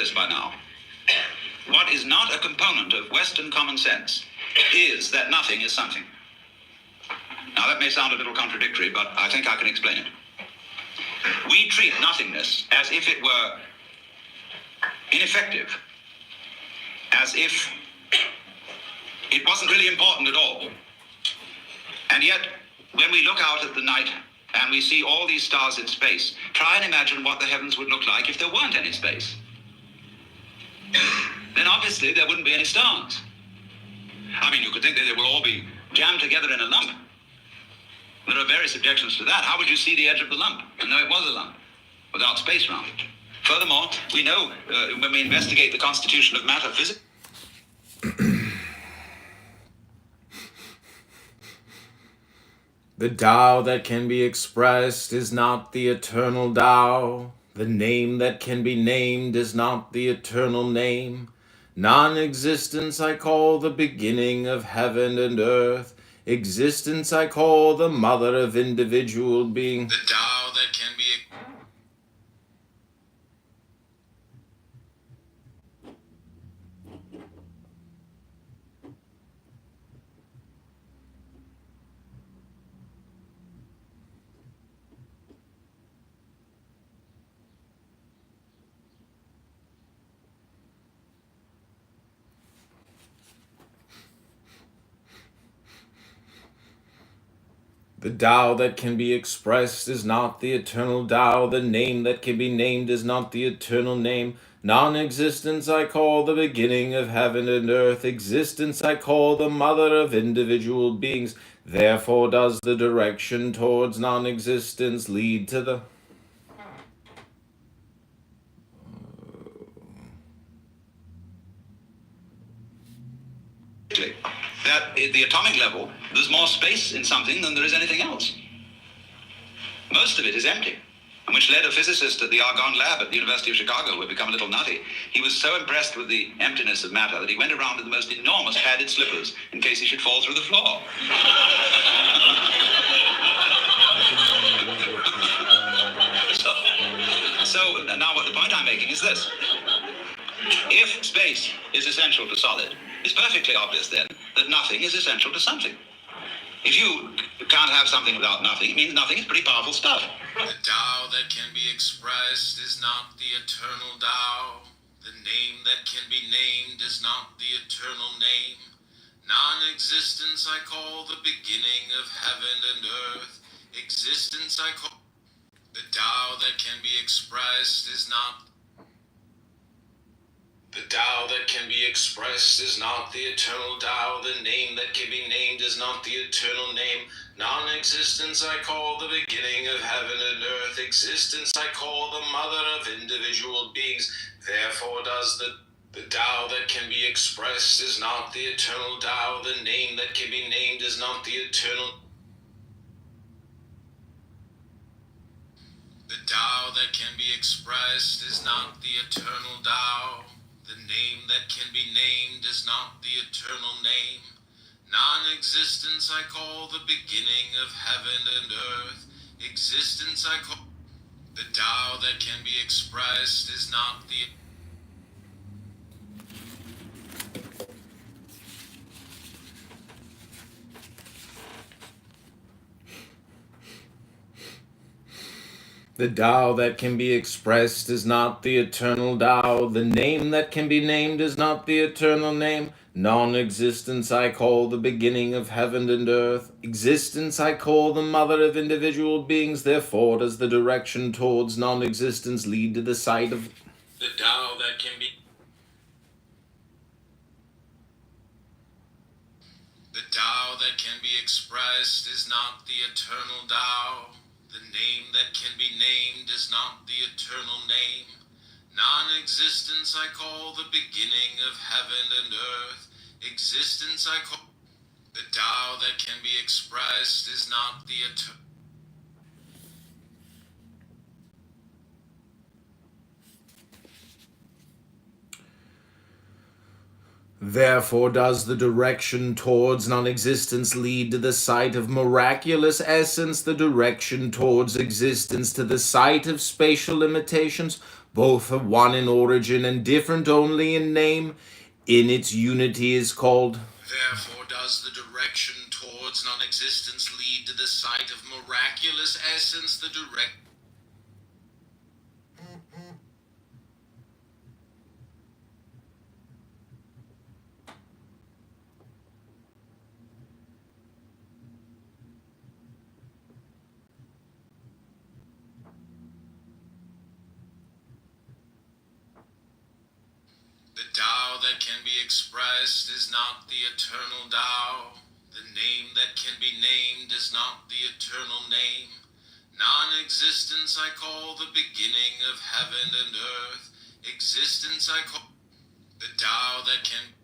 this by now. What is not a component of Western common sense is that nothing is something. Now that may sound a little contradictory, but I think I can explain it. We treat nothingness as if it were ineffective, as if it wasn't really important at all. And yet, when we look out at the night and we see all these stars in space, try and imagine what the heavens would look like if there weren't any space. Then obviously there wouldn't be any stars. I mean, you could think that they will all be jammed together in a lump. There are various objections to that. How would you see the edge of the lump and know it was a lump without space around it? Furthermore, we know when we investigate the constitution of matter physics. The Tao that can be expressed is not the eternal Tao. The name that can be named is not the eternal name. Non-existence I call the beginning of heaven and earth. Existence I call the mother of individual being. The Tao that can be... The Tao that can be expressed is not the eternal Tao. The name that can be named is not the eternal name. Non-existence I call the beginning of heaven and earth. Existence I call the mother of individual beings. Therefore does the direction towards non-existence lead to the... That at the atomic level, there's more space in something than there is anything else. Most of it is empty, and which led a physicist at the Argonne lab at the University of Chicago, who had become a little nutty. He was so impressed with the emptiness of matter that he went around with the most enormous padded slippers in case he should fall through the floor. So now what the point I'm making is this. If space is essential to solid, it's perfectly obvious then that nothing is essential to something. If you can't have something without nothing, it means nothing is pretty powerful stuff. The Tao that can be expressed is not the eternal Tao. The name that can be named is not the eternal name. Non-existence I call the beginning of heaven and earth. Existence I call... The Tao that can be expressed is not... The Tao that can be expressed is not the eternal Tao. The name that can be named is not the eternal name. Non-existence I call the beginning of heaven and earth. Existence I call the mother of individual beings. Therefore does the Tao that can be expressed is not the eternal Tao. The name that can be named is not the eternal. The Tao that can be expressed is not the eternal Tao. The name that can be named is not the eternal name. Non-existence I call the beginning of heaven and earth. Existence I call... The Tao that can be expressed is not the... The Tao that can be expressed is not the eternal Tao. The name that can be named is not the eternal name. Non-existence I call the beginning of heaven and earth. Existence I call the mother of individual beings. Therefore does the direction towards non-existence lead to the sight of... The Tao that can be... The Tao that can be expressed is not the eternal Tao. The name that can be named is not the eternal name. Non-existence I call the beginning of heaven and earth. Existence I call... The Tao that can be expressed is not the eternal... Therefore does the direction towards non-existence lead to the sight of miraculous essence, the direction towards existence to the sight of spatial limitations. both are one in origin and different only in name. In its unity is called. Therefore does the direction towards non-existence lead to the sight of miraculous essence, the direct... The Tao that can be expressed is not the eternal Tao. The name that can be named is not the eternal name. Non-existence I call the beginning of heaven and earth. Existence I call the Tao that can...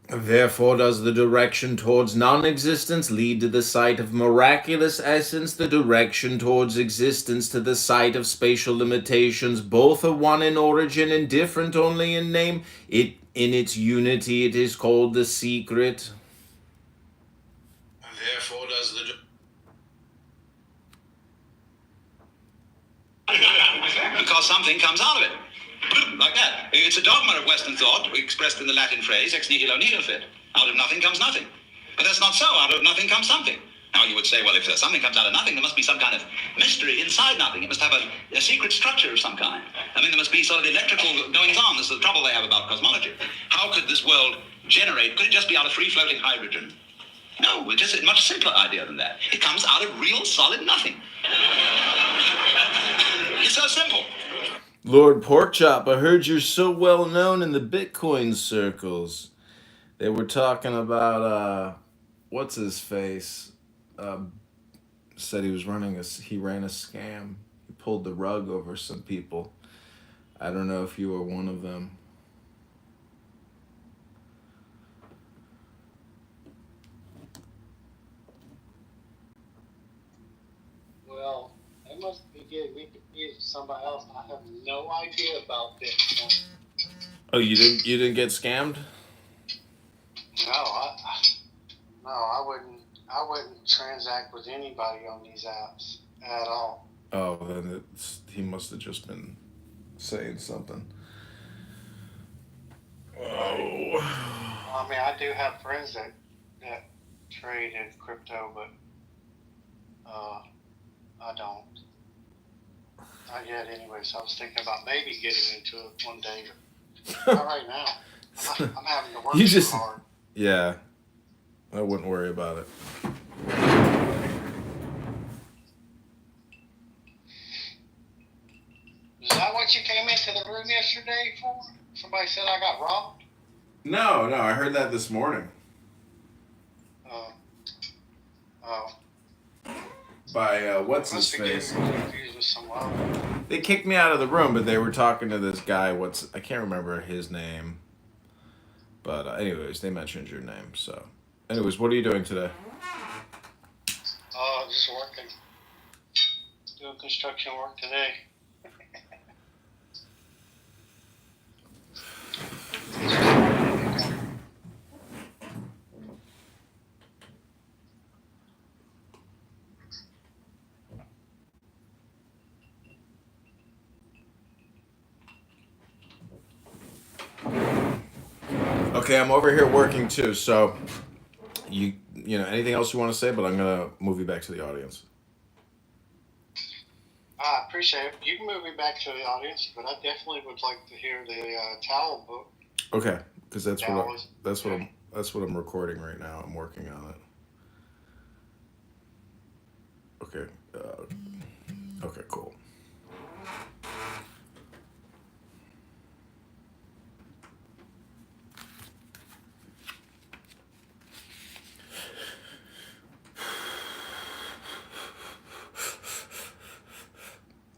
Therefore does the direction towards non-existence lead to the sight of miraculous essence, the direction towards existence to the sight of spatial limitations. Both are one in origin and different only in name. In its unity it is called the secret. Therefore does the... Because something comes out of it. Like that. It's a dogma of Western thought, expressed in the Latin phrase, ex nihilo nihil fit. Out of nothing comes nothing. But that's not so. Out of nothing comes something. Now you would say, well, if something comes out of nothing, there must be some kind of mystery inside nothing. It must have a secret structure of some kind. I mean, there must be sort of electrical goings on. This is the trouble they have about cosmology. How could this world generate? Could it just be out of free-floating hydrogen? No, it's just a much simpler idea than that. It comes out of real solid nothing. It's so simple. Lord Porkchop, I heard you're so well known in the Bitcoin circles. They were talking about what's his face? Said he was he ran a scam. He pulled the rug over some people. I don't know if you were one of them. Well, they must be getting me confused with somebody else. I have no idea about Bitcoin. Oh, you didn't get scammed? No, I wouldn't transact with anybody on these apps at all. Oh, then he must have just been saying something. Oh. I mean, I do have friends that trade in crypto, but I don't. Not yet, anyway. So I was thinking about maybe getting into it one day, but not right now. I'm having to work too hard. Yeah, I wouldn't worry about it. Is that what you came into the room yesterday for? Somebody said I got robbed? No, I heard that this morning. Oh. By what's his face? Confused with someone. They kicked me out of the room, but they were talking to this guy. I can't remember his name. But anyways, they mentioned your name. So, anyways, what are you doing today? Just working. Doing construction work today. Okay, I'm over here working too. So, you know anything else you want to say? But I'm gonna move you back to the audience. I appreciate it. You can move me back to the audience, but I definitely would like to hear the towel book. Okay, because that's what I'm recording right now. I'm working on it. Okay. Okay. Cool.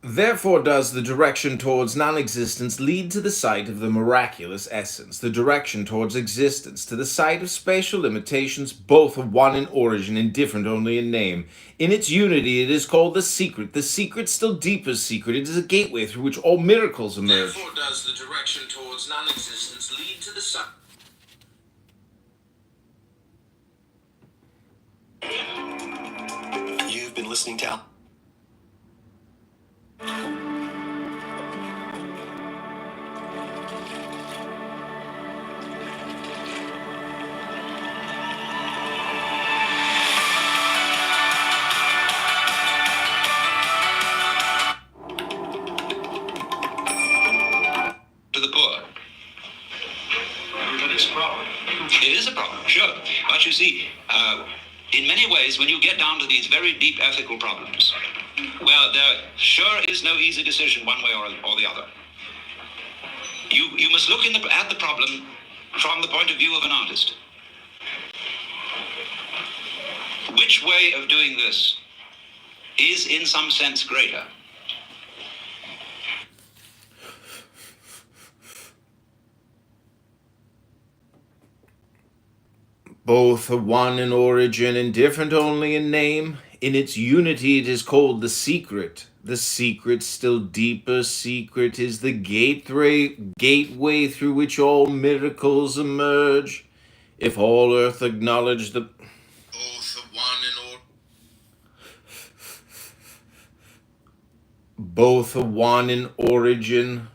Therefore does the direction towards non-existence lead to the sight of the miraculous essence, the direction towards existence, to the sight of spatial limitations, both are one in origin and different only in name. In its unity it is called the secret still deeper secret. It is a gateway through which all miracles emerge. Therefore does the direction towards non-existence lead to the sight... You've been listening to... It is a problem, sure. But you see, in many ways, when you get down to these very deep ethical problems, well, there sure is no easy decision one way or the other. You must look at the problem from the point of view of an artist. Which way of doing this is in some sense greater? Both are one in origin and different only in name. In its unity it is called the secret. The secret, still deeper secret, is the gateway through which all miracles emerge. If all earth acknowledge the... Both are one in origin. Both are one in origin.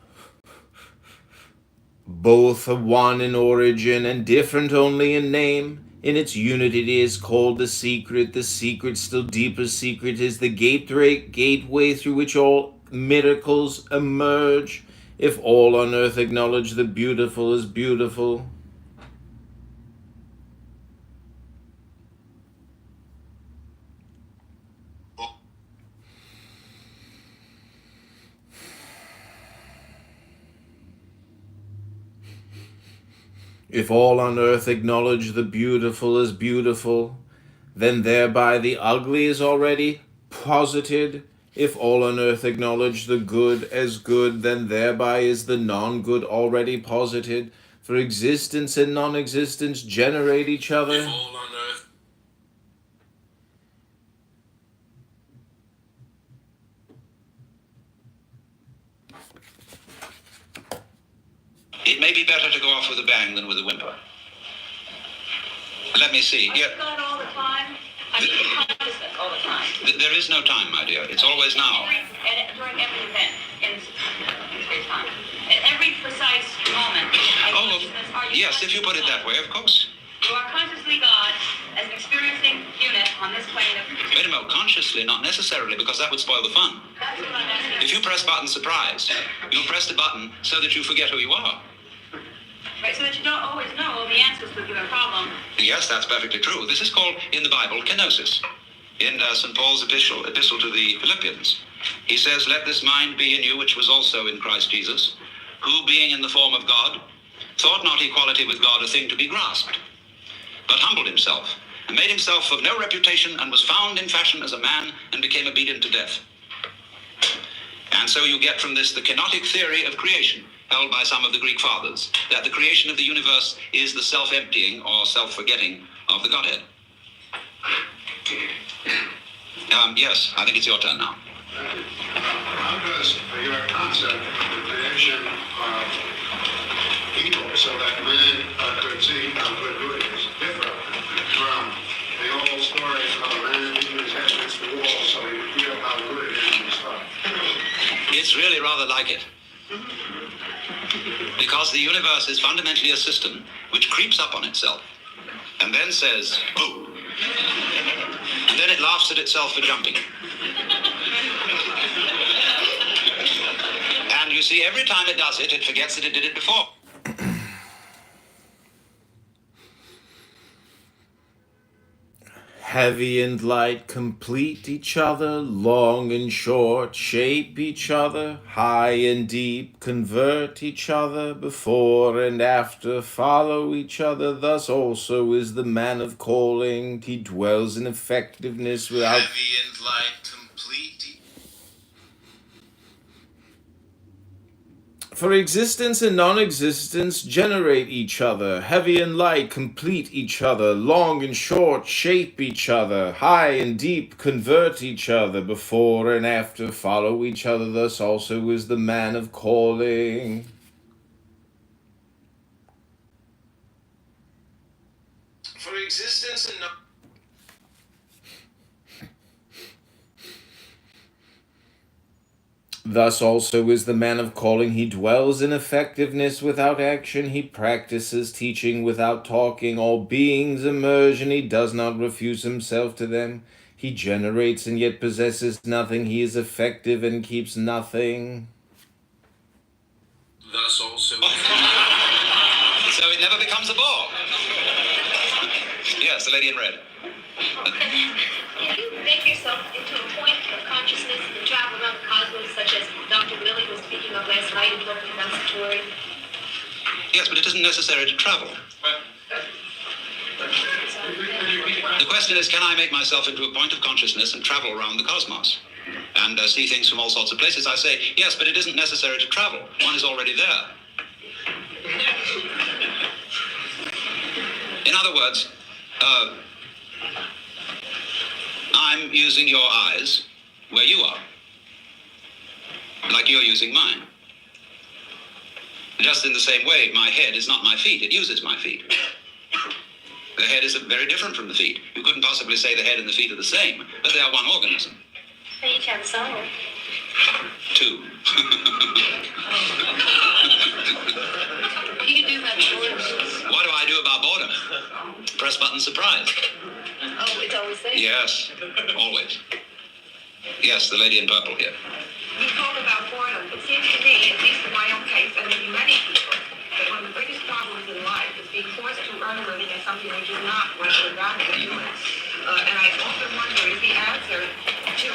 Both are one in origin and different only in name. In its unity it is called the secret. The secret, still deeper secret, is the gateway through which all miracles emerge. If all on earth acknowledge the beautiful as beautiful. If all on earth acknowledge the beautiful as beautiful, then thereby the ugly is already posited. If all on earth acknowledge the good as good, then thereby is the non-good already posited. For existence and non-existence generate each other. If all on earth... It may be better to go off with a bang than with a whimper. Let me see. Yeah. God all the time. I mean, consciousness all the time. There is no time, my dear. It's always now. During every event in space time. At every precise moment. Yes, if you put it that way, of course. You are consciously God as an experiencing unit on this plane of... Wait a minute, consciously, not necessarily, because that would spoil the fun. That's what I'm asking. If you press button surprise, you'll press the button so that you forget who you are. Right, so that you don't always know the answers to a given problem. Yes, that's perfectly true. This is called, in the Bible, kenosis. In St. Paul's epistle to the Philippians, he says, "Let this mind be in you, which was also in Christ Jesus, who, being in the form of God, thought not equality with God a thing to be grasped, but humbled himself, and made himself of no reputation, and was found in fashion as a man, and became obedient to death." And so you get from this the kenotic theory of creation, held by some of the Greek fathers, that the creation of the universe is the self-emptying or self-forgetting of the Godhead. Yes, I think it's your turn now. How does your concept of creation evil so that man could see how good is differ from the old story of a man beating his head against the wall so he would feel how good it is and stuff? It's really rather like it. Because the universe is fundamentally a system which creeps up on itself and then says, "Boo." And then it laughs at itself for jumping. And you see, every time it does it, it forgets that it did it before. Heavy and light complete each other, long and short shape each other, high and deep convert each other, before and after follow each other. Thus also is the man of calling. He dwells in effectiveness without... Heavy and light complete... For existence and non-existence generate each other, heavy and light complete each other, long and short shape each other, high and deep convert each other, before and after follow each other. Thus also is the man of calling. For existence and non... Thus also is the man of calling. He dwells in effectiveness without action. He practices teaching without talking. All beings emerge, and he does not refuse himself to them. He generates and yet possesses nothing. He is effective and keeps nothing. Thus also... So it never becomes a bore. Yes, the lady in red. Can you make yourself into a point of consciousness and travel around the cosmos, such as Dr. Willie was speaking of last night in the book Compensatory? Yes, but it isn't necessary to travel. The question is, can I make myself into a point of consciousness and travel around the cosmos? And see things from all sorts of places? I say, yes, but it isn't necessary to travel. One is already there. In other words, I'm using your eyes where you are, like you're using mine. Just in the same way, my head is not my feet. It uses my feet. The head is very different from the feet. You couldn't possibly say the head and the feet are the same, but they are one organism. They each have a soul. Two. What do you do about boredom? What do I do about boredom? Press button surprise. Oh, it's always there. Yes, always. Yes, the lady in purple here. You talk about boredom. It seems to me, at least in my own case, and maybe many people, that one of the biggest problems in life is being forced to earn a living at something which is not what we're valued at doing. And I often wonder, is the answer to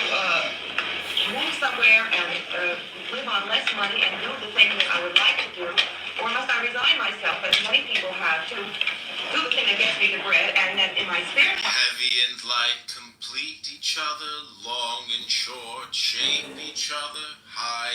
move somewhere and live on less money and do the things that I would like to do, or must I resign myself, as many people have, to do the thing that gets me the bread, and then in my spare time... Heavy and light complete each other, long and short, change